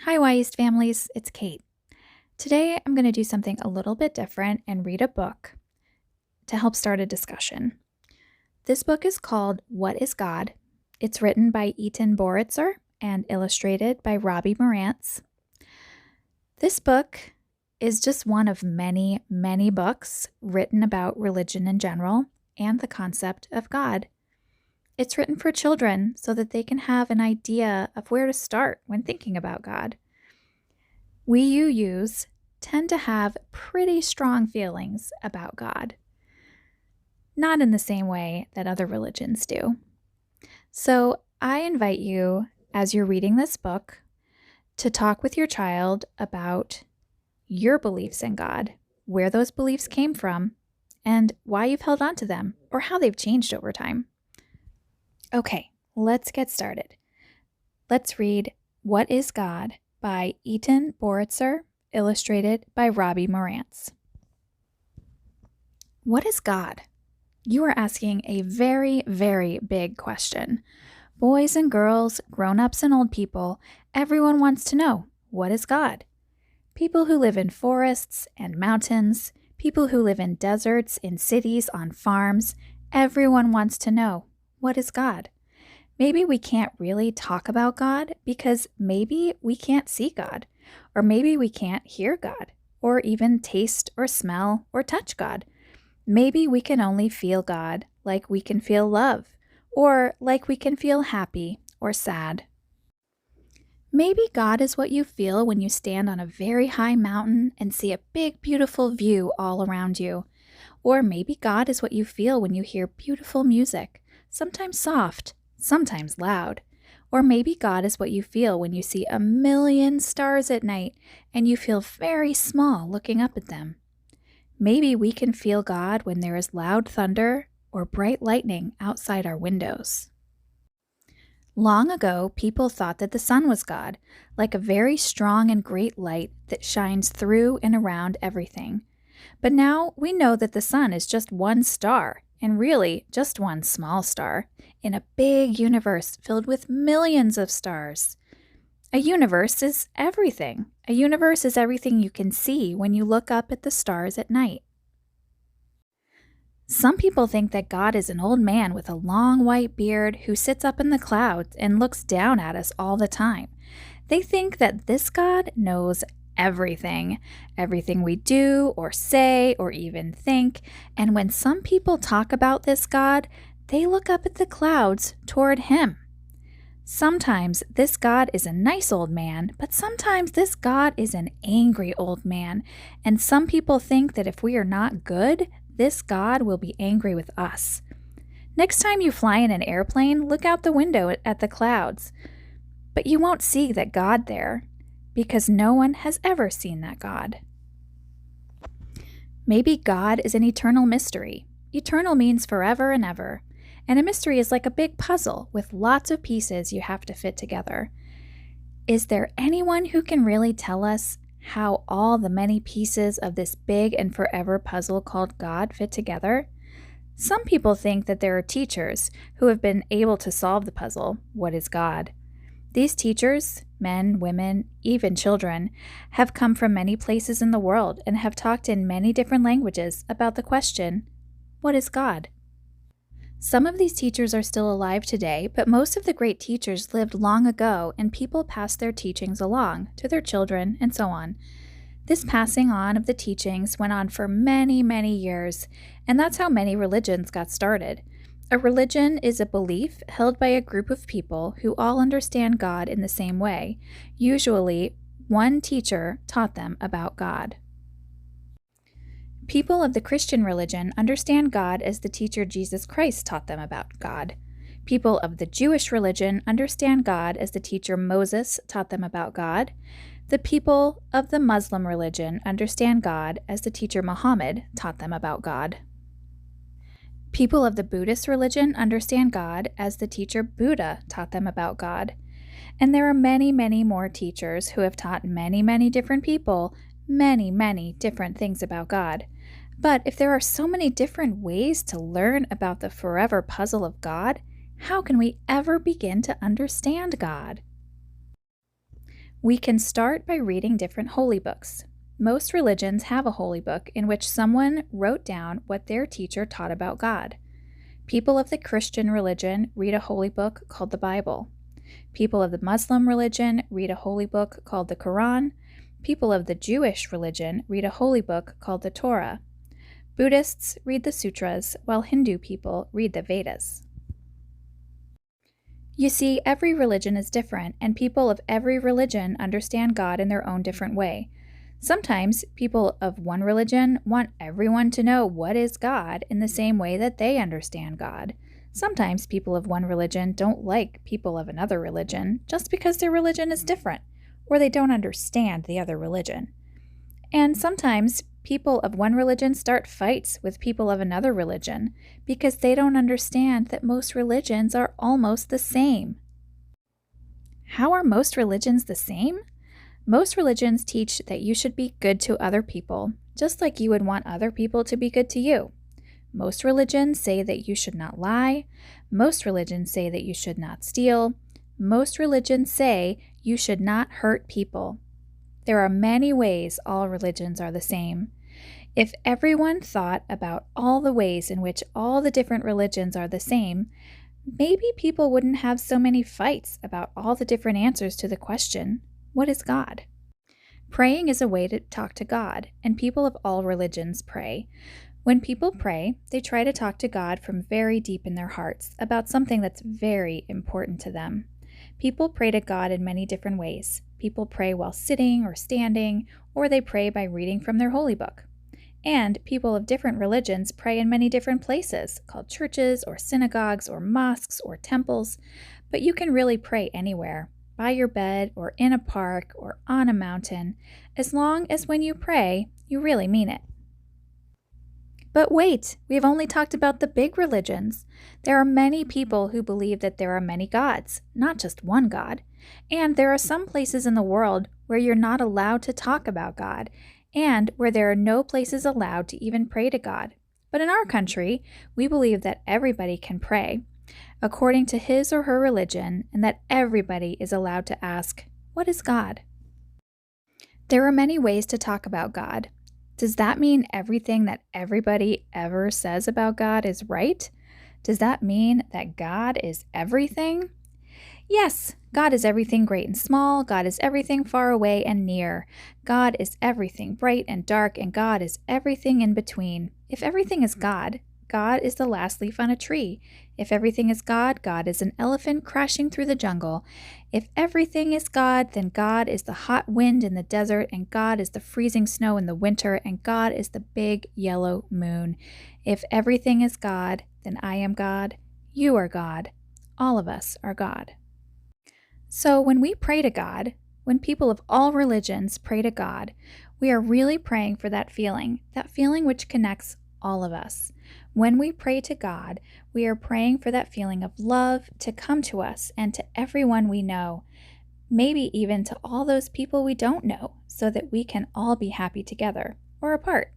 Hi, Wy'east families. It's Kate. Today, I'm going to do something a little bit different and read a book to help start a discussion. This book is called What is God? It's written by Etan Boritzer and illustrated by Robbie Marantz. This book is just one of many, many books written about religion in general and the concept of God. It's written for children so that they can have an idea of where to start when thinking about God. We UUs tend to have pretty strong feelings about God, not in the same way that other religions do. So I invite you, as you're reading this book, to talk with your child about your beliefs in God, where those beliefs came from, and why you've held on to them or how they've changed over time. Okay, let's get started. Let's read What is God by Etan Boritzer, illustrated by Robbie Marantz. What is God? You are asking a very, very big question. Boys and girls, grown-ups and old people, everyone wants to know, what is God? People who live in forests and mountains, people who live in deserts, in cities, on farms, everyone wants to know, what is God? Maybe we can't really talk about God because maybe we can't see God, or maybe we can't hear God, or even taste or smell or touch God. Maybe we can only feel God like we can feel love, or like we can feel happy or sad. Maybe God is what you feel when you stand on a very high mountain and see a big, beautiful view all around you. Or maybe God is what you feel when you hear beautiful music, sometimes soft, sometimes loud. Or maybe God is what you feel when you see a million stars at night and you feel very small looking up at them. Maybe we can feel God when there is loud thunder or bright lightning outside our windows. Long ago, people thought that the sun was God, like a very strong and great light that shines through and around everything. But now we know that the sun is just one star, and really just one small star, in a big universe filled with millions of stars. A universe is everything. A universe is everything you can see when you look up at the stars at night. Some people think that God is an old man with a long white beard who sits up in the clouds and looks down at us all the time. They think that this God knows everything we do or say or even think, and when some people talk about this God, they look up at the clouds toward him. Sometimes this God is a nice old man, but sometimes this God is an angry old man, and some people think that if we are not good, this God will be angry with us. Next time you fly in an airplane, look out the window at the clouds, but you won't see that God there, because no one has ever seen that God. Maybe God is an eternal mystery. Eternal means forever and ever, and a mystery is like a big puzzle with lots of pieces you have to fit together. Is there anyone who can really tell us how all the many pieces of this big and forever puzzle called God fit together? Some people think that there are teachers who have been able to solve the puzzle, what is God? These teachers, men, women, even children, have come from many places in the world and have talked in many different languages about the question, what is God? Some of these teachers are still alive today, but most of the great teachers lived long ago and people passed their teachings along to their children and so on. This passing on of the teachings went on for many, many years, and that's how many religions got started. A religion is a belief held by a group of people who all understand God in the same way. Usually, one teacher taught them about God. People of the Christian religion understand God as the teacher Jesus Christ taught them about God. People of the Jewish religion understand God as the teacher Moses taught them about God. The people of the Muslim religion understand God as the teacher Muhammad taught them about God. People of the Buddhist religion understand God as the teacher Buddha taught them about God. And there are many, many more teachers who have taught many, many different people many, many different things about God. But if there are so many different ways to learn about the forever puzzle of God, how can we ever begin to understand God? We can start by reading different holy books. Most religions have a holy book in which someone wrote down what their teacher taught about God. People of the Christian religion read a holy book called the Bible. People of the Muslim religion read a holy book called the Quran. People of the Jewish religion read a holy book called the Torah. Buddhists read the sutras, while Hindu people read the Vedas. You see, every religion is different, and people of every religion understand God in their own different way. Sometimes people of one religion want everyone to know what is God in the same way that they understand God. Sometimes people of one religion don't like people of another religion just because their religion is different, or they don't understand the other religion. And sometimes people of one religion start fights with people of another religion because they don't understand that most religions are almost the same. How are most religions the same? Most religions teach that you should be good to other people, just like you would want other people to be good to you. Most religions say that you should not lie. Most religions say that you should not steal. Most religions say you should not hurt people. There are many ways all religions are the same. If everyone thought about all the ways in which all the different religions are the same, maybe people wouldn't have so many fights about all the different answers to the question, what is God? Praying is a way to talk to God, and people of all religions pray. When people pray, they try to talk to God from very deep in their hearts about something that's very important to them. People pray to God in many different ways. People pray while sitting or standing, or they pray by reading from their holy book. And people of different religions pray in many different places, called churches or synagogues or mosques or temples, but you can really pray anywhere, by your bed or in a park or on a mountain, as long as when you pray, you really mean it. But wait, we've only talked about the big religions. There are many people who believe that there are many gods, not just one God. And there are some places in the world where you're not allowed to talk about God, and where there are no places allowed to even pray to God. But in our country, we believe that everybody can pray, according to his or her religion, and that everybody is allowed to ask, what is God? There are many ways to talk about God. Does that mean everything that everybody ever says about God is right? Does that mean that God is everything? Yes, God is everything great and small. God is everything far away and near. God is everything bright and dark, and God is everything in between. If everything is God, God is the last leaf on a tree. If everything is God, God is an elephant crashing through the jungle. If everything is God, then God is the hot wind in the desert, and God is the freezing snow in the winter, and God is the big yellow moon. If everything is God, then I am God, you are God, all of us are God. So when we pray to God, when people of all religions pray to God, we are really praying for that feeling which connects all of us. When we pray to God, we are praying for that feeling of love to come to us and to everyone we know, maybe even to all those people we don't know, so that we can all be happy together or apart.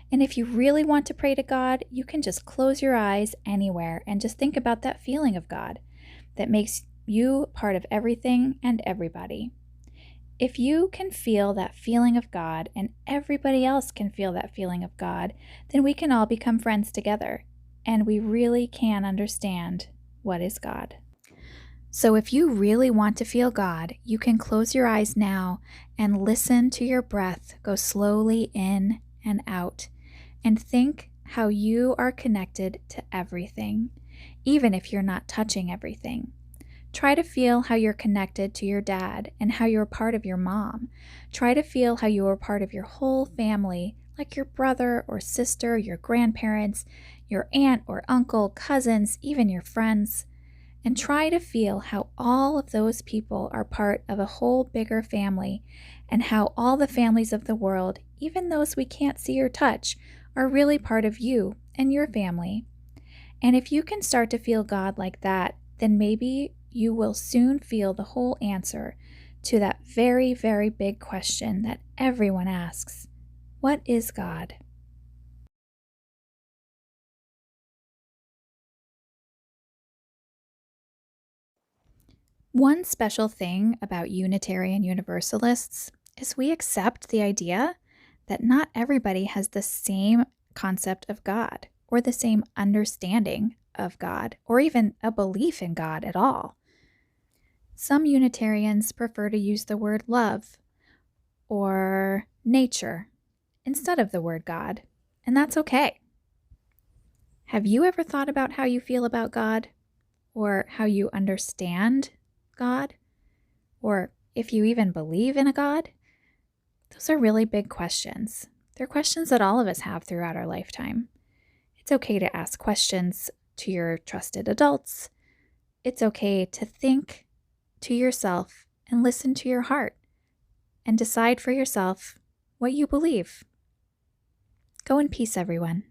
And if you really want to pray to God, you can just close your eyes anywhere and just think about that feeling of God that makes you part of everything and everybody. If you can feel that feeling of God and everybody else can feel that feeling of God, then we can all become friends together, and we really can understand what is God. So if you really want to feel God, you can close your eyes now and listen to your breath go slowly in and out, and think how you are connected to everything, even if you're not touching everything. Try to feel how you're connected to your dad and how you're part of your mom. Try to feel how you are part of your whole family, like your brother or sister, your grandparents, your aunt or uncle, cousins, even your friends. And try to feel how all of those people are part of a whole bigger family, and how all the families of the world, even those we can't see or touch, are really part of you and your family. And if you can start to feel God like that, then maybe you will soon feel the whole answer to that very, very big question that everyone asks. What is God? One special thing about Unitarian Universalists is we accept the idea that not everybody has the same concept of God or the same understanding of God or even a belief in God at all. Some Unitarians prefer to use the word love or nature instead of the word God, and that's okay. Have you ever thought about how you feel about God or how you understand God or if you even believe in a God? Those are really big questions. They're questions that all of us have throughout our lifetime. It's okay to ask questions to your trusted adults. It's okay to think to yourself and listen to your heart and decide for yourself what you believe. Go in peace, everyone.